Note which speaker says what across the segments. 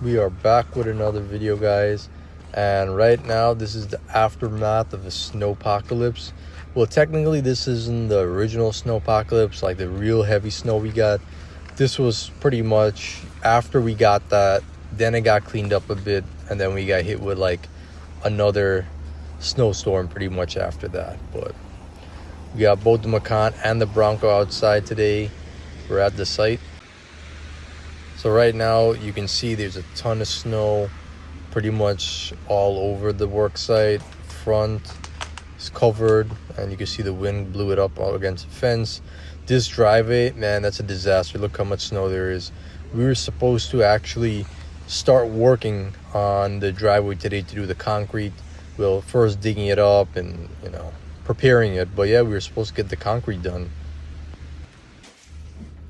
Speaker 1: We are back with another video, guys, and right now this is the aftermath of a snowpocalypse. Well, technically this isn't the original snowpocalypse, like the real heavy snow we got. This was pretty much after we got that, then it got cleaned up a bit, and then we got hit with like another snowstorm pretty much after that. But we got both the Macan and the Bronco outside today. We're at the site. So right now you can see there's a ton of snow pretty much all over the work site. Front is covered and you can see the wind blew it up all against the fence. This driveway, man, that's a disaster. Look how much snow there is. We were supposed to actually start working on the driveway today to do the concrete. Well, first digging it up and, preparing it. But yeah, we were supposed to get the concrete done.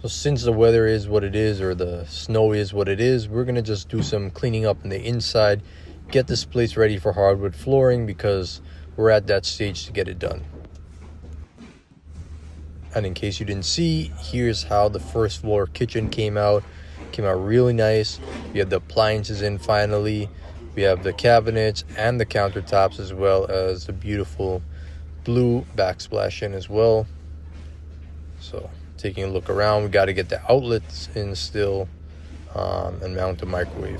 Speaker 1: So since the weather is what it is, or the snow is what it is, we're going to just do some cleaning up on the inside, get this place ready for hardwood flooring because we're at that stage to get it done. And in case you didn't see, here's how the first floor kitchen came out. Came out really nice. We have the appliances in finally. We have the cabinets and the countertops, as well as the beautiful blue backsplash in as well. So taking a look around, we got to get the outlets in still and mount the microwave.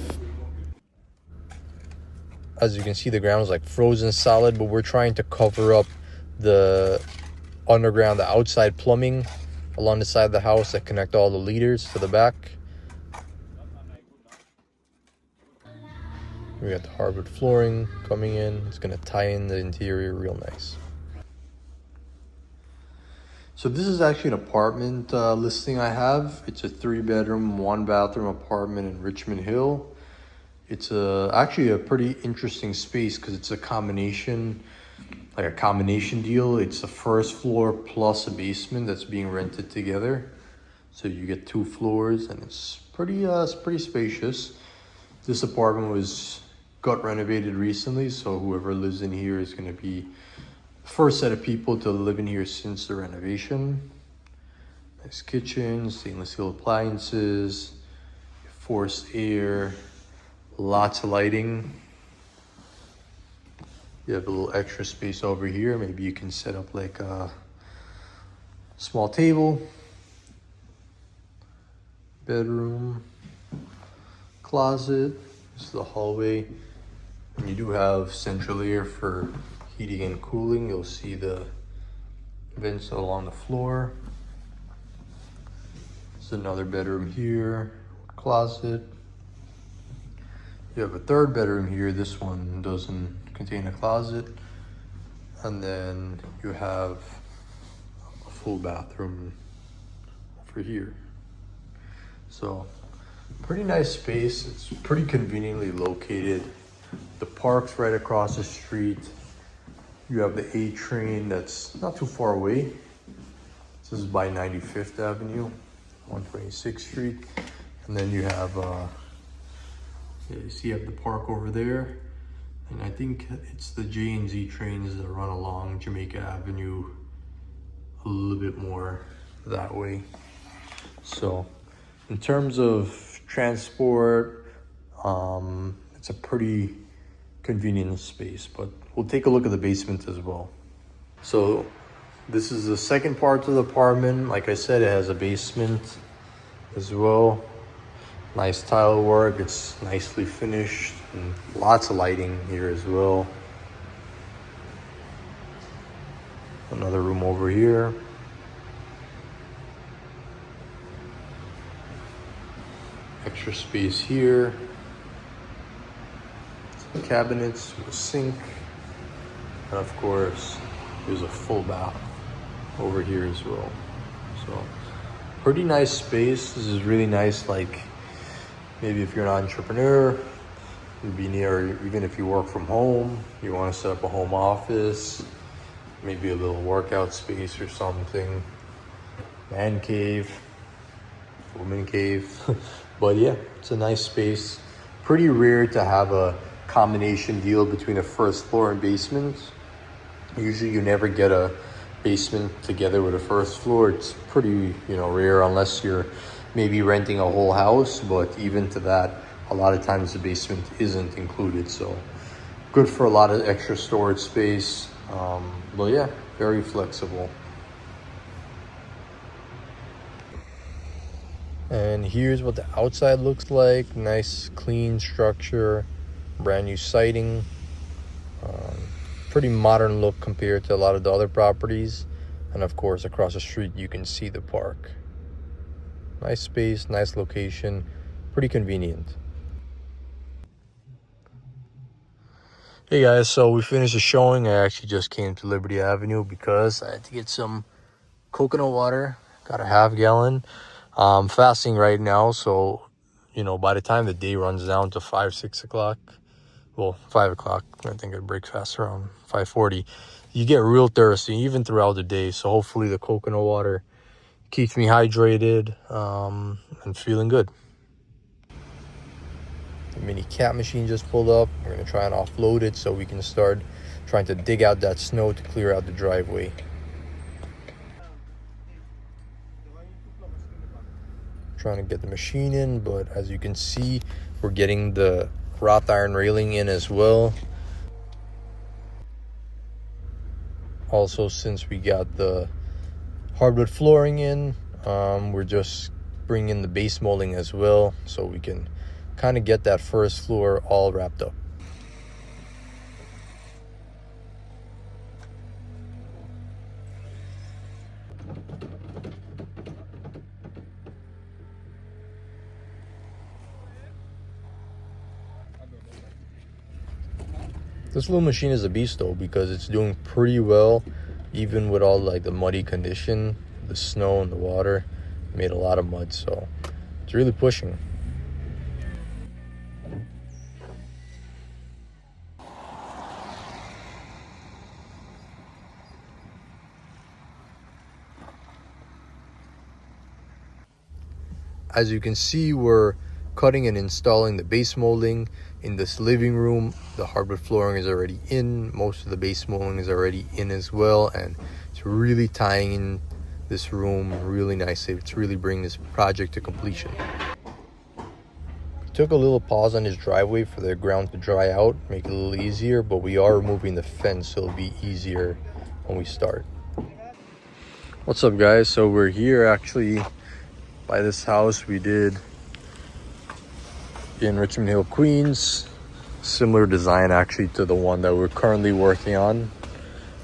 Speaker 1: As you can see, the ground is like frozen solid, but we're trying to cover up the underground, the outside plumbing along the side of the house that connect all the leaders to the back. We got the hardwood flooring coming in. It's going to tie in the interior real nice. So this is actually an apartment listing I have. It's a 3-bedroom, 1-bathroom apartment in Richmond Hill. It's actually a pretty interesting space because it's a combination deal. It's the first floor plus a basement that's being rented together. So you get 2 floors and it's pretty spacious. This apartment got renovated recently, so whoever lives in here is going to be first set of people to live in here since the renovation. Nice kitchen, stainless steel appliances, forced air, lots of lighting. You have a little extra space over here. Maybe you can set up like a small table. Bedroom, closet. This is the hallway. And you do have central air for heating and cooling. You'll see the vents along the floor. There's another bedroom here, closet. You have a 3rd bedroom here. This one doesn't contain a closet. And then you have a full bathroom over here. So pretty nice space. It's pretty conveniently located. The park's right across the street. You have the A train that's not too far away. This is by 95th Avenue, 126th Street. And then you have, you see you have the park over there. And I think it's the J and Z trains that run along Jamaica Avenue a little bit more that way. So in terms of transport, it's a pretty convenient space, but we'll take a look at the basement as well. So this is the second part of the apartment. Like I said, it has a basement as well. Nice tile work. It's nicely finished and lots of lighting here as well. Another room over here. Extra space here. Some cabinets with a sink. And of course, there's a full bath over here as well. So pretty nice space. This is really nice, like maybe if you're an entrepreneur, you'd be near, even if you work from home, you want to set up a home office, maybe a little workout space or something. Man cave, woman cave. But yeah, it's a nice space. Pretty rare to have a combination deal between a first floor and basement. Usually you never get a basement together with a first floor. It's pretty, rare unless you're maybe renting a whole house, but even to that, a lot of times the basement isn't included, so good for a lot of extra storage space. But yeah, very flexible. And here's what the outside looks like. Nice clean structure, brand new siding. Pretty modern look compared to a lot of the other properties. And of course, across the street you can see the park. Nice space, nice location, pretty convenient. Hey guys, so we finished the showing. I actually just came to Liberty Avenue because I had to get some coconut water. Got a half-gallon. Fasting right now, so you know, by the time the day runs down to 5-6 o'clock, well, 5 o'clock, I think it breaks fast around 5:40, you get real thirsty even throughout the day. So hopefully the coconut water keeps me hydrated and feeling good. The mini cat machine just pulled up. We're gonna try and offload it so we can start trying to dig out that snow to clear out the driveway. Trying to get the machine in, but as you can see, we're getting the wrought iron railing in as well. Also, since we got the hardwood flooring in, we're just bringing in the base molding as well, so we can kind of get that first floor all wrapped up. This little machine is a beast though, because it's doing pretty well even with all like the muddy condition, the snow and the water. Made a lot of mud, so it's really pushing. As you can see, we're cutting and installing the base molding in this living room. The hardwood flooring is already in. Most of the base molding is already in as well, and it's really tying in this room really nicely. It's really bringing this project to completion. Took a little pause on this driveway for the ground to dry out, make it a little easier, but we are removing the fence, so it'll be easier when we start. What's up guys? So we're here actually by this house we did in Richmond Hill, Queens. Similar design actually to the one that we're currently working on.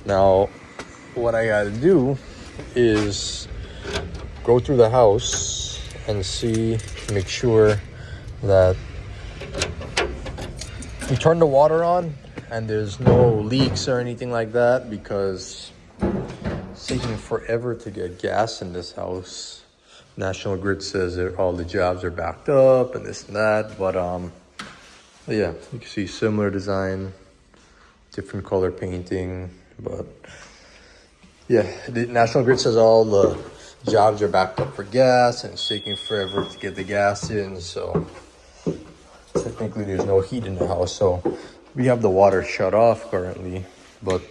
Speaker 1: Now, what I gotta do is go through the house and see, make sure that we turn the water on and there's no leaks or anything like that, because it's taking forever to get gas in this house. National Grid says that all the jobs are backed up and this and that, but yeah, you can see similar design, different color painting, but yeah, the National Grid says all the jobs are backed up for gas and it's taking forever to get the gas in, so technically there's no heat in the house. So we have the water shut off currently, but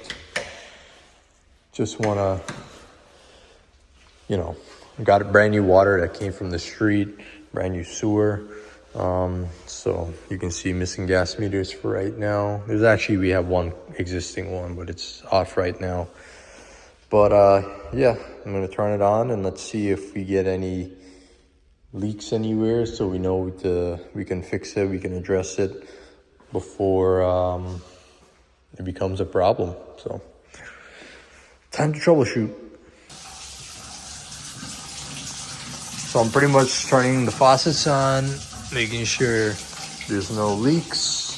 Speaker 1: just wanna, you know, got a brand new water that came from the street, brand new sewer. So you can see missing gas meters for right now. There's actually, we have one existing one, but it's off right now. But yeah, I'm gonna turn it on and let's see if we get any leaks anywhere, so we know we can fix it, we can address it before it becomes a problem. So time to troubleshoot. So I'm pretty much turning the faucets on, making sure there's no leaks.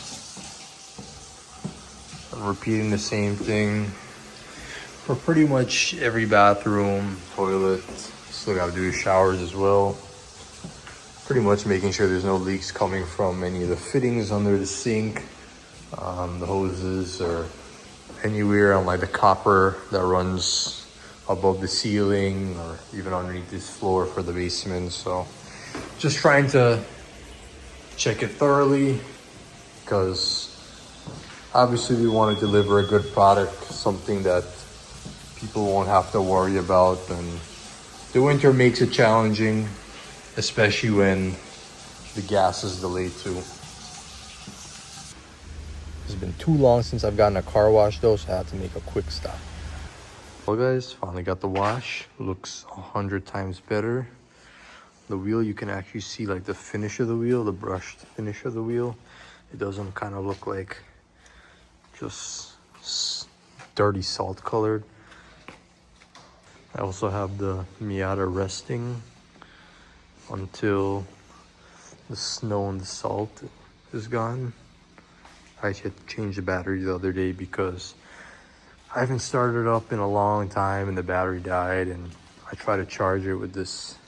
Speaker 1: I'm repeating the same thing for pretty much every bathroom, toilet. Still gotta do the showers as well. Pretty much making sure there's no leaks coming from any of the fittings under the sink, the hoses, or anywhere on like the copper that runs above the ceiling or even underneath this floor for the basement. So just trying to check it thoroughly, because obviously we want to deliver a good product, something that people won't have to worry about. And the winter makes it challenging, especially when the gas is delayed too. It's been too long since I've gotten a car wash though, so I had to make a quick stop. Well guys, finally got the wash. Looks 100 times better. The wheel, you can actually see like the finish of the wheel, the brushed finish of the wheel. It doesn't kind of look like just dirty salt colored. I also have the Miata resting until the snow and the salt is gone. I actually had to change the battery the other day because I haven't started it up in a long time and the battery died, and I tried to charge it with this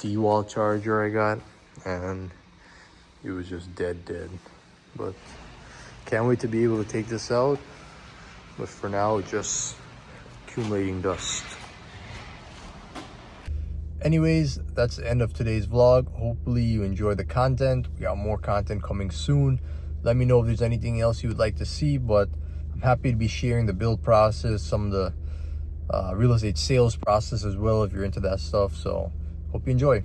Speaker 1: D-wall charger I got and it was just dead. But can't wait to be able to take this out, but for now it's just accumulating dust. Anyways, that's the end of today's vlog. Hopefully you enjoyed the content. We got more content coming soon. Let me know if there's anything else you would like to see, but I'm happy to be sharing the build process, some of the real estate sales process as well if you're into that stuff. So hope you enjoy.